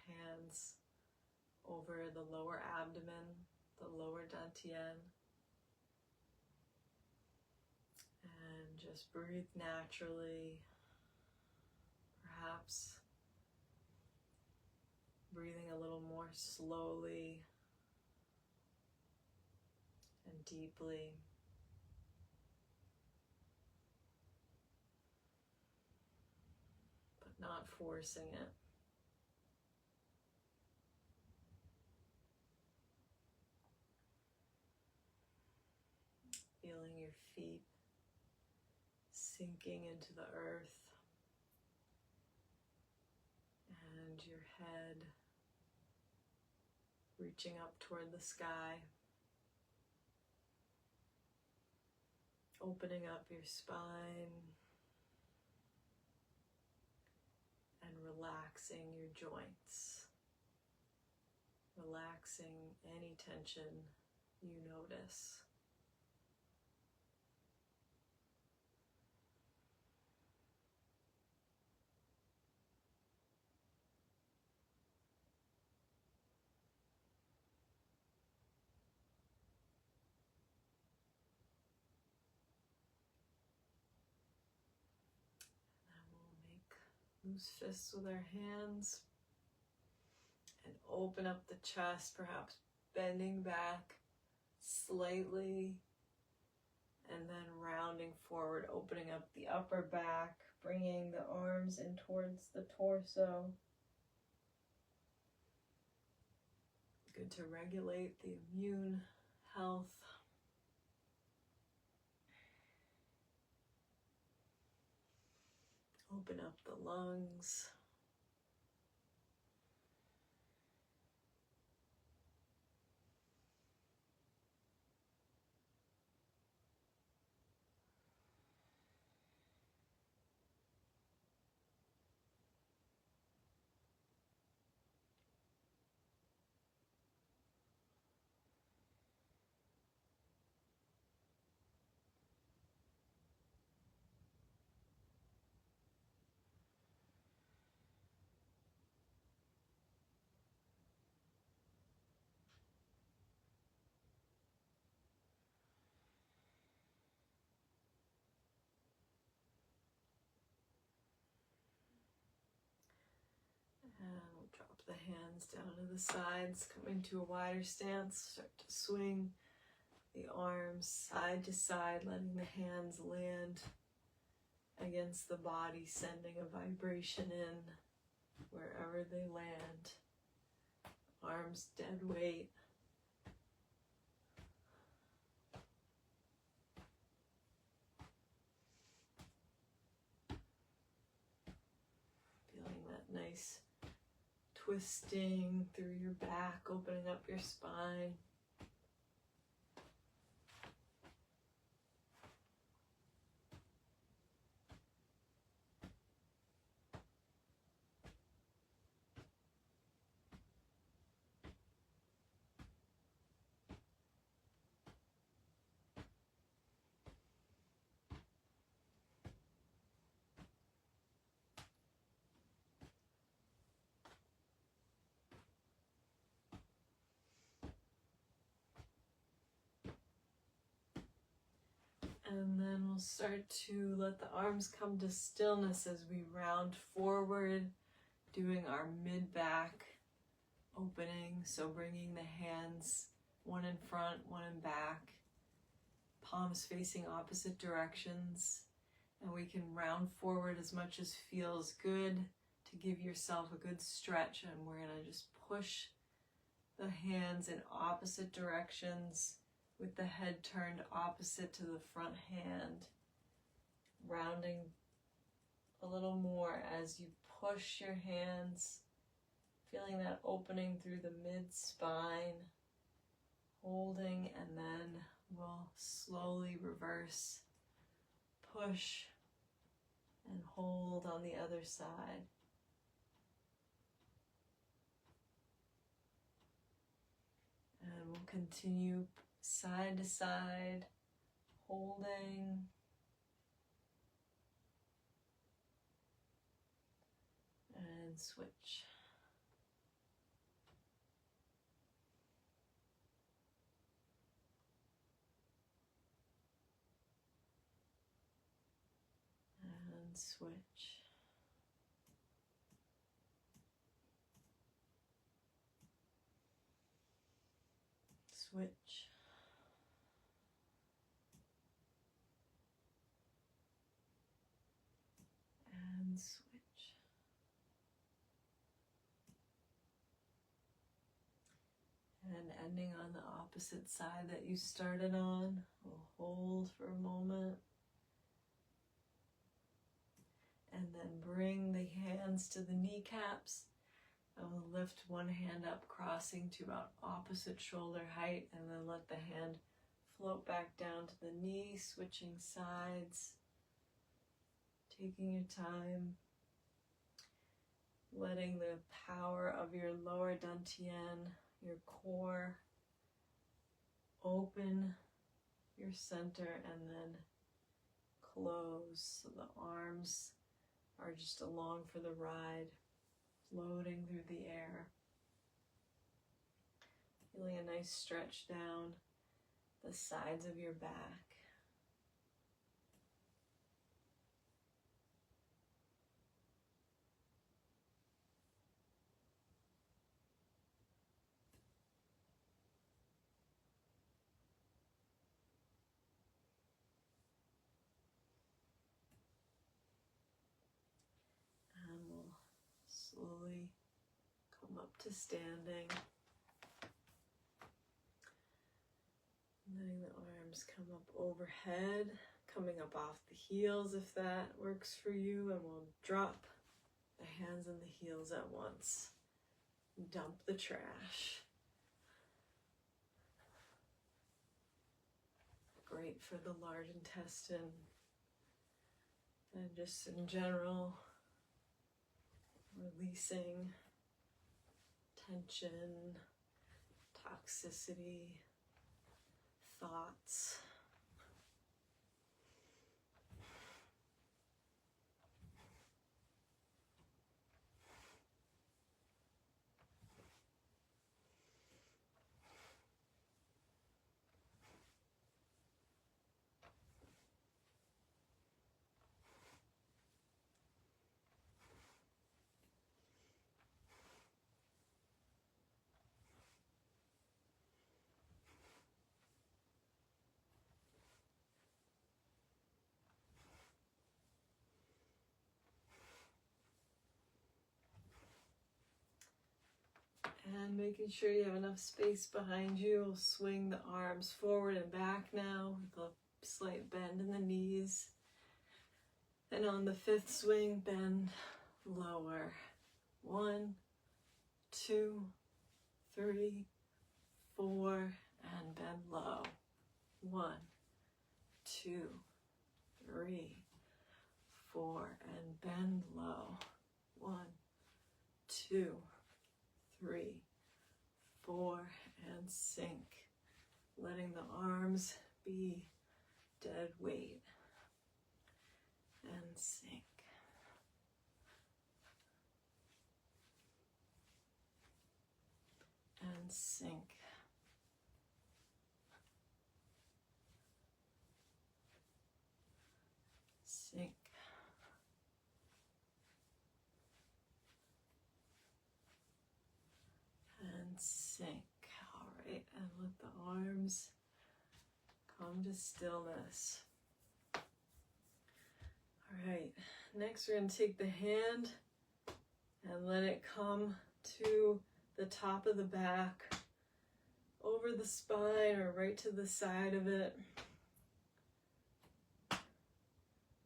hands over the lower abdomen, the lower dantian. And just breathe naturally, perhaps breathing a little more slowly and deeply. But not forcing it. Feeling your feet sinking into the earth and your head reaching up toward the sky, opening up your spine and relaxing your joints, relaxing any tension you notice. Loose fists with our hands and open up the chest, perhaps bending back slightly and then rounding forward, opening up the upper back, bringing the arms in towards the torso. Good to regulate the immune health. Open up the lungs. And we'll drop the hands down to the sides, coming to a wider stance. Start to swing the arms side to side, letting the hands land against the body, sending a vibration in wherever they land. Arms dead weight. Feeling that nice twisting through your back, opening up your spine. And then we'll start to let the arms come to stillness as we round forward, doing our mid-back opening. So bringing the hands, one in front, one in back, palms facing opposite directions. And we can round forward as much as feels good to give yourself a good stretch. And we're gonna just push the hands in opposite directions, with the head turned opposite to the front hand, rounding a little more as you push your hands, feeling that opening through the mid-spine, holding, and then we'll slowly reverse, push, and hold on the other side. And we'll continue side to side, holding, and switch. switch. Switch. And switch. And ending on the opposite side that you started on. We'll hold for a moment. And then bring the hands to the kneecaps. And we'll lift one hand up, crossing to about opposite shoulder height, and then let the hand float back down to the knee, switching sides. Taking your time, letting the power of your lower dantian, your core, open your center and then close. So the arms are just along for the ride, floating through the air. Feeling a nice stretch down the sides of your back. And we'll slowly come up to standing. Letting the arms come up overhead, coming up off the heels if that works for you, and we'll drop the hands and the heels at once. Dump the trash. Great for the large intestine and just in general, releasing tension, toxicity, thoughts. And making sure you have enough space behind you. We'll swing the arms forward and back now with a slight bend in the knees. And on the fifth swing, bend lower. 1, 2, 3, 4, and bend low. 1, 2, 3, 4, and bend low. 1, 2, 3, 4, and sink. Letting the arms be dead weight. And sink. And sink. Sink. And sink. All right, and let the arms come to stillness. All right, next we're going to take the hand and let it come to the top of the back, over the spine or right to the side of it,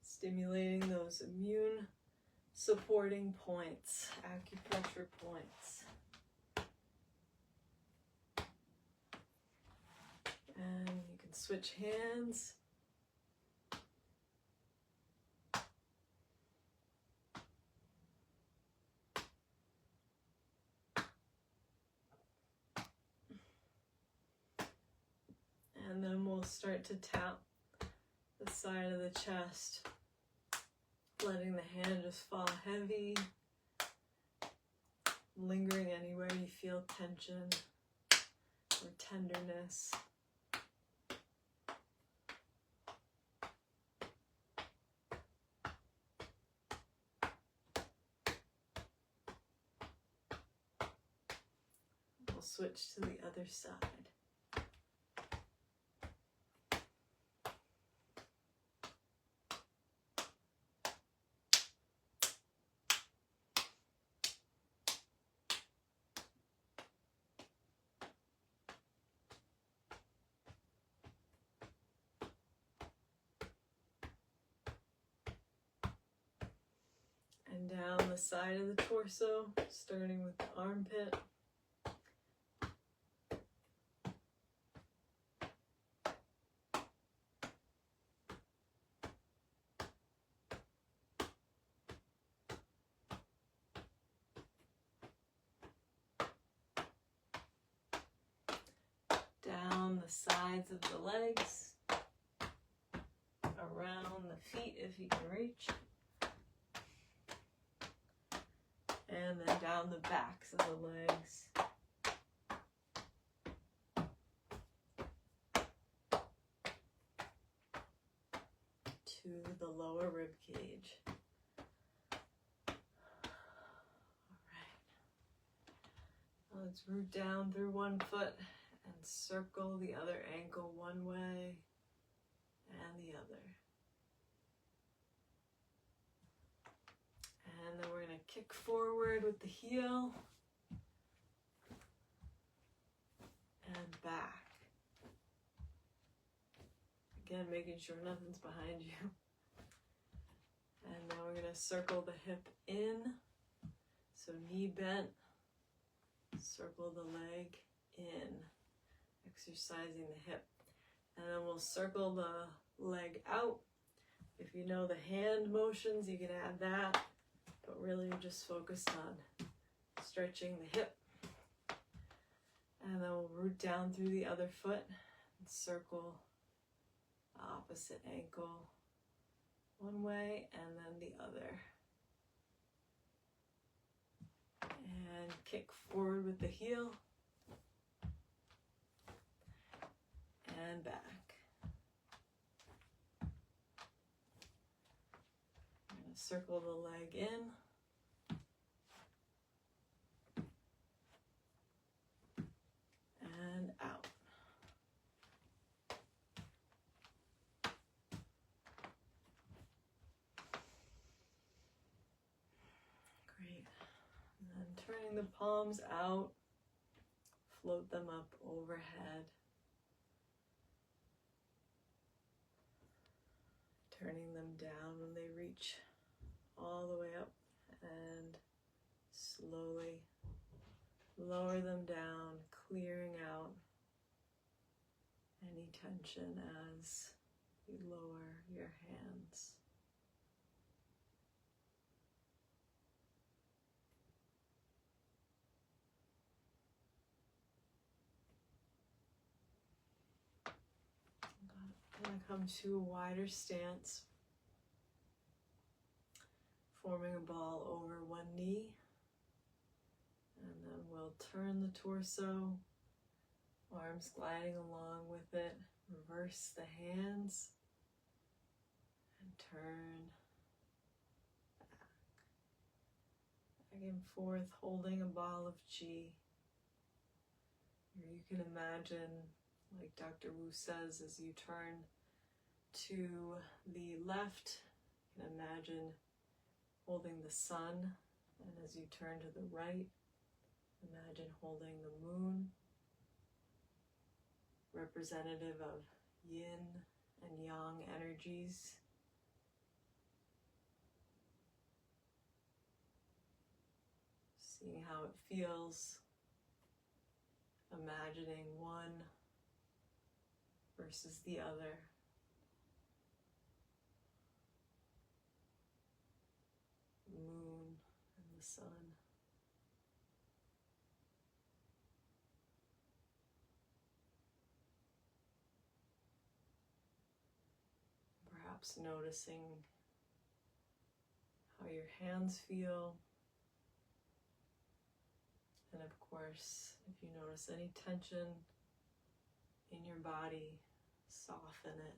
stimulating those immune supporting points, acupressure points. And you can switch hands. And then we'll start to tap the side of the chest, letting the hand just fall heavy, lingering anywhere you feel tension or tenderness. switch to the other side. And down the side of the torso, starting with the armpit. Down the sides of the legs, around the feet if you can reach. And then down the backs of the legs. To the lower rib cage. All right. Let's root down through one foot and circle the other ankle one way and the other. And then we're going to kick forward with the heel and back. Again, making sure nothing's behind you. And now we're going to circle the hip in. So knee bent, circle the leg in, exercising the hip. And then we'll circle the leg out. If you know the hand motions, you can add that. But really we're just focused on stretching the hip. And then we'll root down through the other foot and circle the opposite ankle one way and then the other. And kick forward with the heel and back. Circle the leg in. And out. Great. And then turning the palms out, float them up overhead. Turning them down when they reach all the way up, and slowly lower them down, clearing out any tension as you lower your hands. I'm going to come to a wider stance, forming a ball over one knee, and then we'll turn the torso, arms gliding along with it, reverse the hands, and turn back and forth, holding a ball of qi. Or you can imagine, like Dr. Wu says, as you turn to the left, you can imagine holding the sun, and as you turn to the right, imagine holding the moon, representative of yin and yang energies. Seeing how it feels, imagining one versus the other. Moon and the sun. Perhaps noticing how your hands feel. And of course, if you notice any tension in your body, soften it.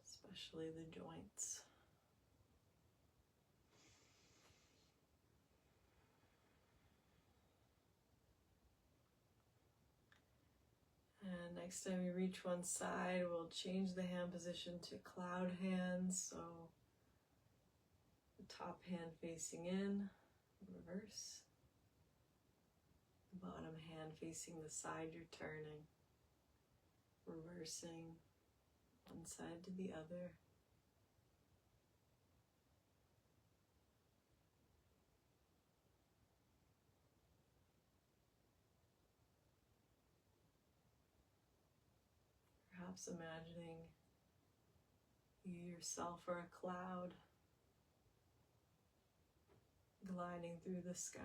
Especially the joints. Next time you reach one side, we'll change the hand position to cloud hands. So the top hand facing in, reverse. The bottom hand facing the side you're turning, reversing one side to the other. Perhaps imagining you yourself are a cloud gliding through the sky.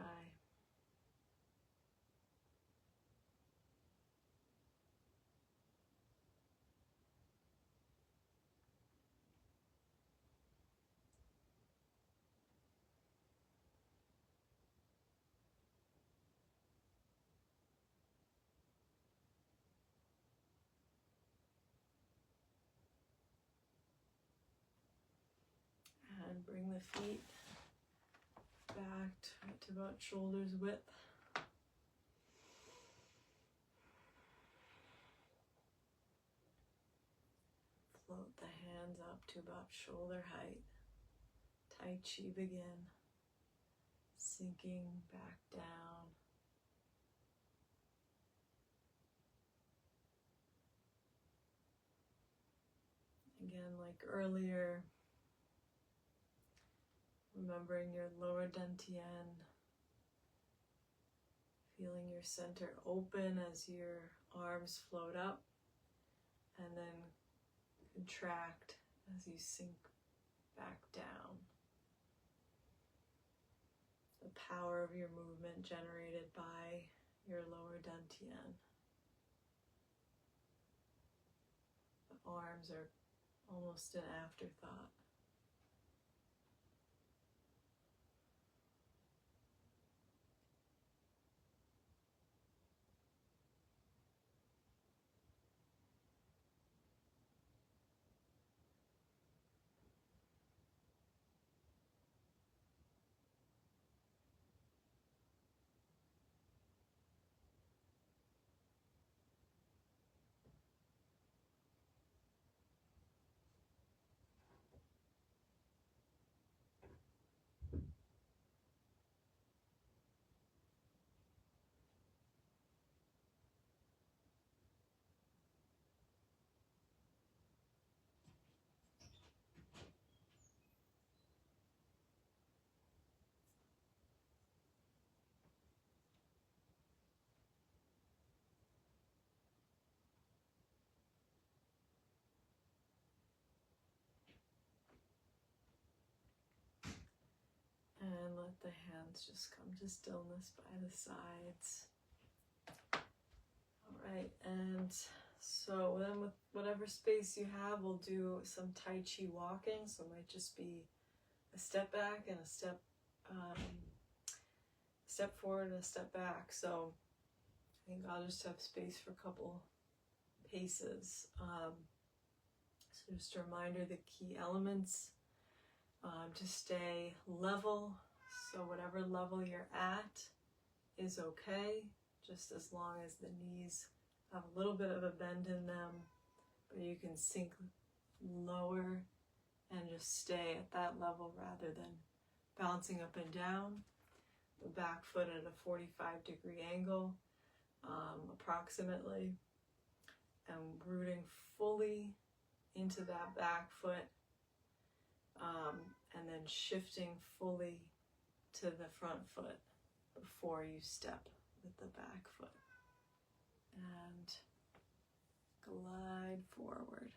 And bring the feet back to about shoulders width. Float the hands up to about shoulder height. Tai Chi begin. Sinking back down. Again, like earlier, remembering your lower dantian, feeling your center open as your arms float up, and then contract as you sink back down. The power of your movement generated by your lower dantian. The arms are almost an afterthought. And let the hands just come to stillness by the sides. All right, and so then with whatever space you have, we'll do some Tai Chi walking. So it might just be a step back and a step forward and a step back. So I think I'll just have space for a couple paces. So just a reminder, the key elements. To stay level, so whatever level you're at is okay, just as long as the knees have a little bit of a bend in them, but you can sink lower and just stay at that level rather than bouncing up and down. The back foot at a 45-degree angle, approximately, and rooting fully into that back foot. And then shifting fully to the front foot before you step with the back foot. And glide forward.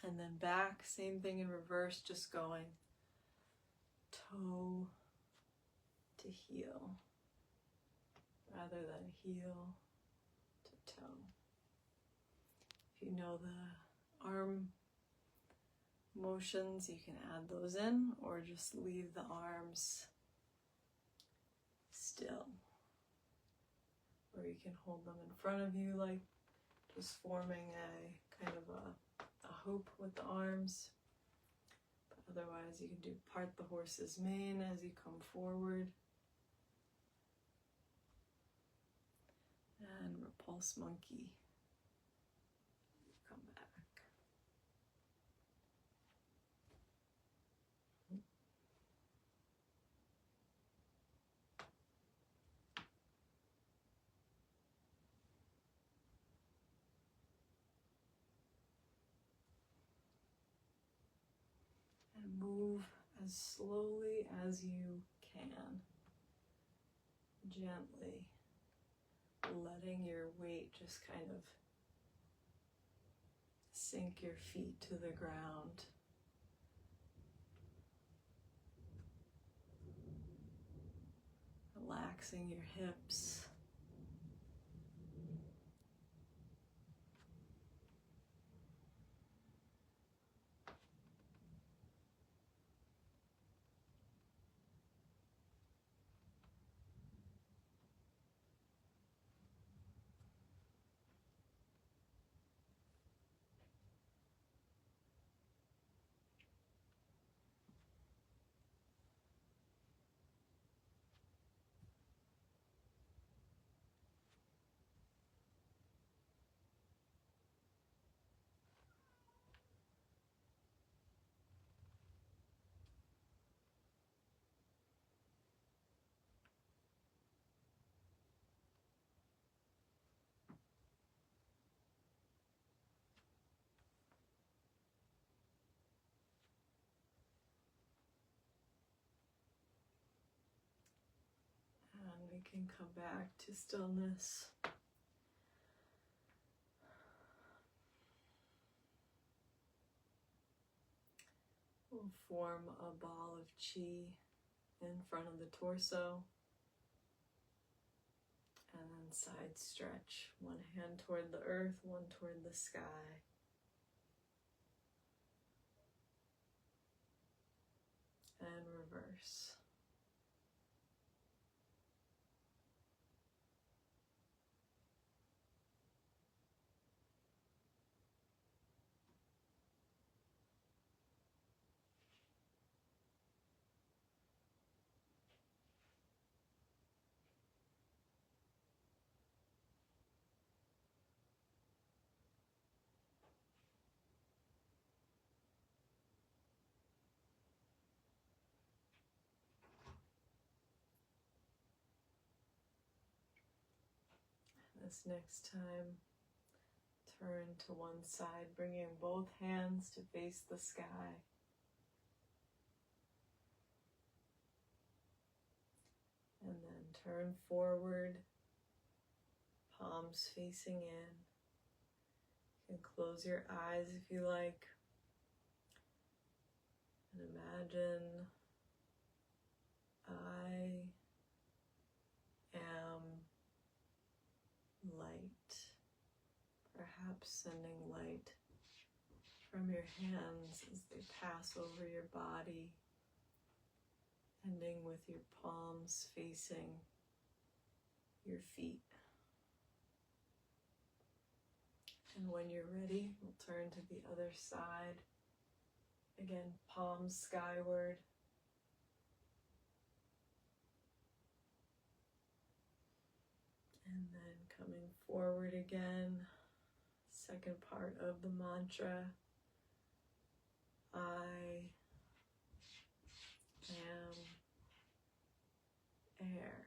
And then back, same thing in reverse, just going toe to heel rather than heel to toe. If you know the arm motions, you can add those in or just leave the arms still. Or you can hold them in front of you, like just forming a kind of a hoop with the arms. But otherwise you can do part the horse's mane as you come forward. And repulse monkey. Come back. And move as slowly as you can. Gently letting your weight just kind of sink your feet to the ground. Relaxing your hips. And we can come back to stillness. We'll form a ball of chi in front of the torso. And then side stretch. One hand toward the earth, one toward the sky. And reverse. This next time, turn to one side, bringing both hands to face the sky. And then turn forward, palms facing in. You can close your eyes if you like. And imagine I am light, perhaps sending light from your hands as they pass over your body, ending with your palms facing your feet. And when you're ready, we'll turn to the other side. Again, palms skyward. And then coming forward again, second part of the mantra, I am air.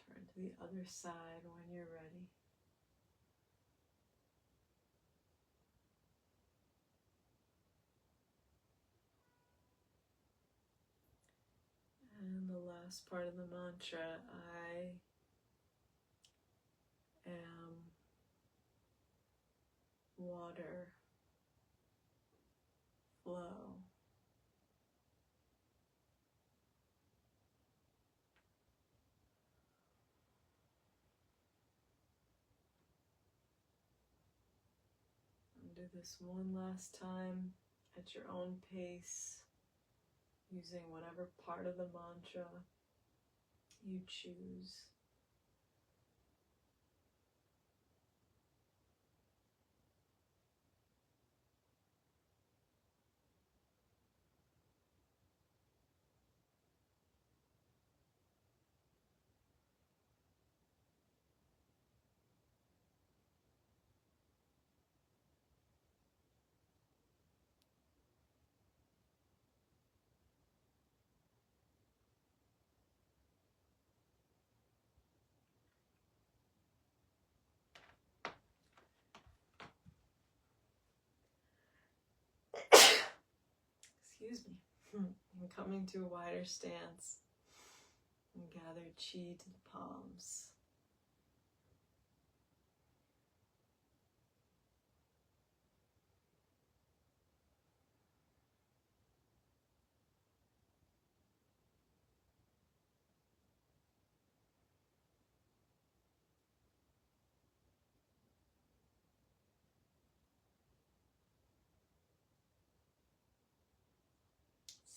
Turn to the other side when you're ready. And the last part of the mantra, I am water, flow. And do this one last time at your own pace, using whatever part of the mantra you choose. excuse me, and coming to a wider stance, and gather chi to the palms.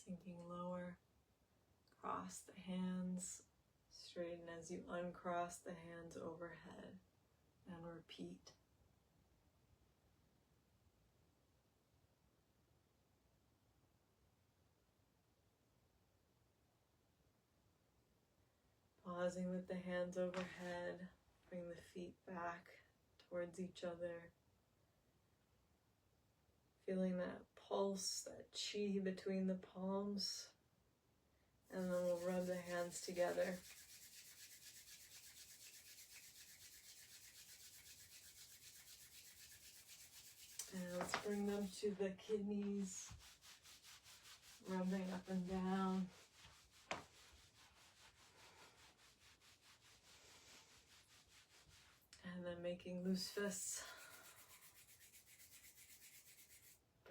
Sinking lower, cross the hands, straighten as you uncross the hands overhead, and repeat. Pausing with the hands overhead, bring the feet back towards each other. Feeling that pulse, that chi between the palms. And then we'll rub the hands together. And let's bring them to the kidneys, rubbing up and down. And then making loose fists.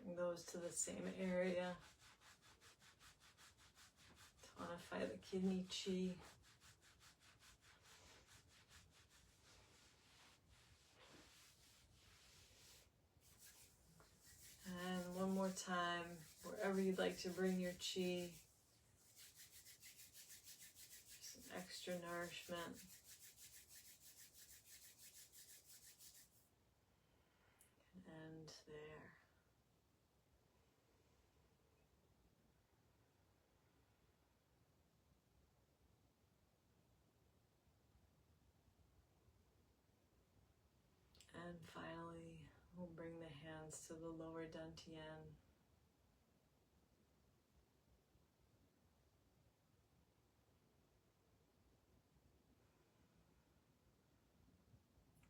Bring those to the same area. Tonify the kidney chi. And one more time, wherever you'd like to bring your chi. Some extra nourishment. And there. And finally, we'll bring the hands to the lower dantian.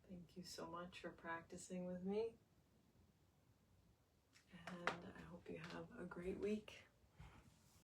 Thank you so much for practicing with me. And I hope you have a great week.